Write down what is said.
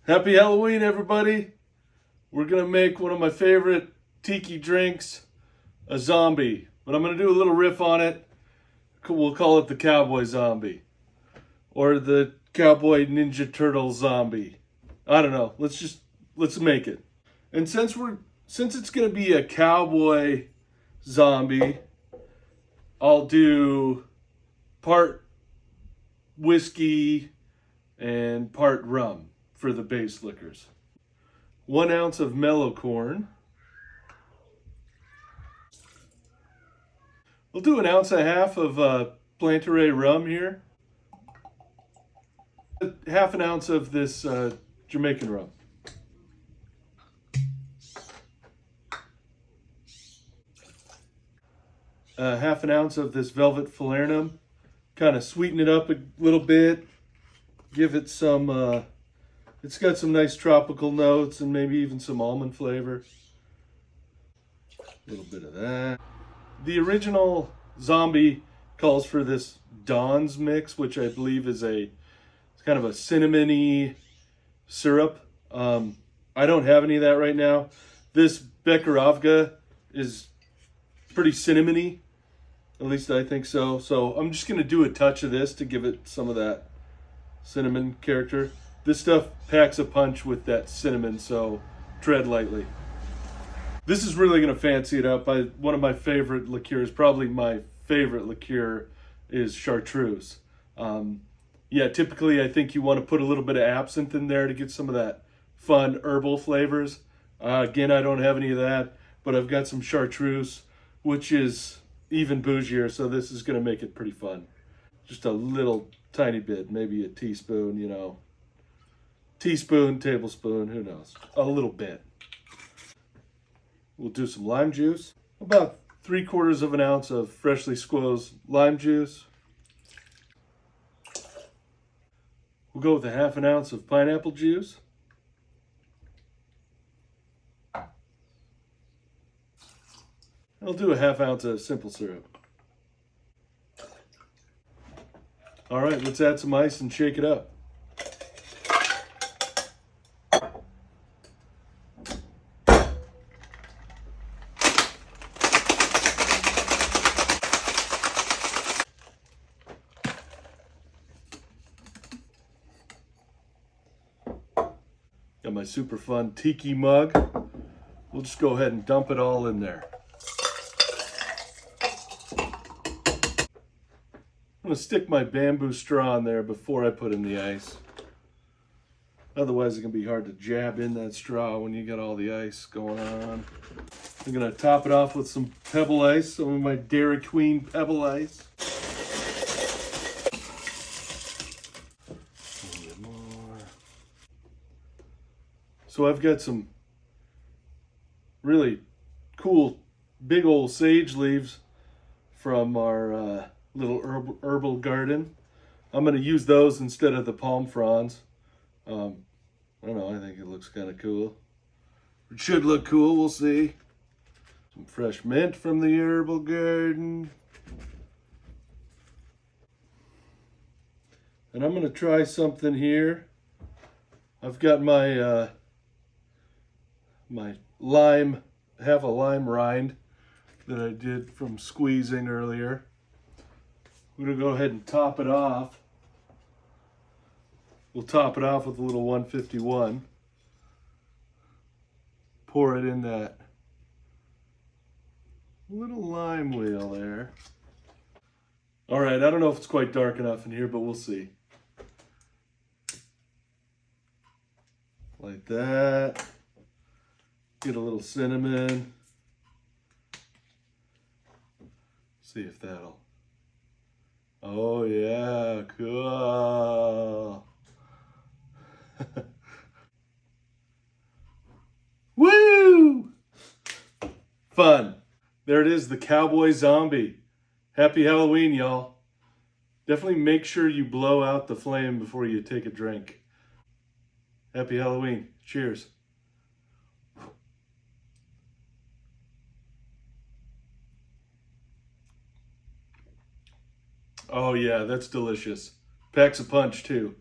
Happy Halloween, everybody. We're going to make one of my favorite tiki drinks, a zombie. But I'm going to do a little riff on it. We'll call it the Cowboy Zombie. Or the Cowboy Ninja Turtle Zombie. I don't know. Let's make it. And since it's going to be a cowboy zombie, I'll do part whiskey and part rum for the base liquors. 1 ounce of mellow corn. We'll do 1.5 ounces of Plantaray rum here. 1/2 ounce of this Jamaican rum. Half an ounce of this Velvet Falernum. Kind of sweeten it up a little bit. Give it some, it's got some nice tropical notes and maybe even some almond flavor. A little bit of that. The original zombie calls for this Dawn's mix, which I believe is it's kind of a cinnamony syrup. I don't have any of that right now. This Becherovka is pretty cinnamony. At least I think so. So I'm just going to do a touch of this to give it some of that cinnamon character. This stuff packs a punch with that cinnamon, so tread lightly. This is really going to fancy it up. One of my favorite liqueurs, probably my favorite liqueur, is chartreuse. Yeah, typically I think you want to put a little bit of absinthe in there to get some of that fun herbal flavors. Again, I don't have any of that, but I've got some chartreuse, which is even bougier, so this is going to make it pretty fun. Just a little tiny bit, maybe a teaspoon, teaspoon, tablespoon, who knows, a little bit. We'll do some lime juice, about 3/4 ounce of freshly squeezed lime juice. We'll go with 1/2 ounce of pineapple juice. I'll do 1/2 ounce of simple syrup. All right, let's add some ice and shake it up. Got my super fun tiki mug. We'll just go ahead and dump it all in there. I'm going to stick my bamboo straw in there before I put in the ice. Otherwise, it can be hard to jab in that straw when you got all the ice going on. I'm going to top it off with some pebble ice, some of my Dairy Queen pebble ice. A little bit more. So I've got some really cool big old sage leaves from our little herbal garden. I'm going to use those instead of the palm fronds. I don't know, I think it looks kind of cool. It should look cool, we'll see. Some fresh mint from the herbal garden. And I'm going to try something here. I've got my my lime, have a lime rind that I did from squeezing earlier. We're going to go ahead and top it off. We'll top it off with a little 151. Pour it in that little lime wheel there. All right, I don't know if it's quite dark enough in here, but we'll see. Like that. Get a little cinnamon. See if that'll... Oh yeah, cool. Woo! Fun. There it is, the Cowboy Zombie. Happy Halloween, y'all. Definitely make sure you blow out the flame before you take a drink. Happy Halloween. Cheers. Oh yeah, that's delicious. Packs a punch too.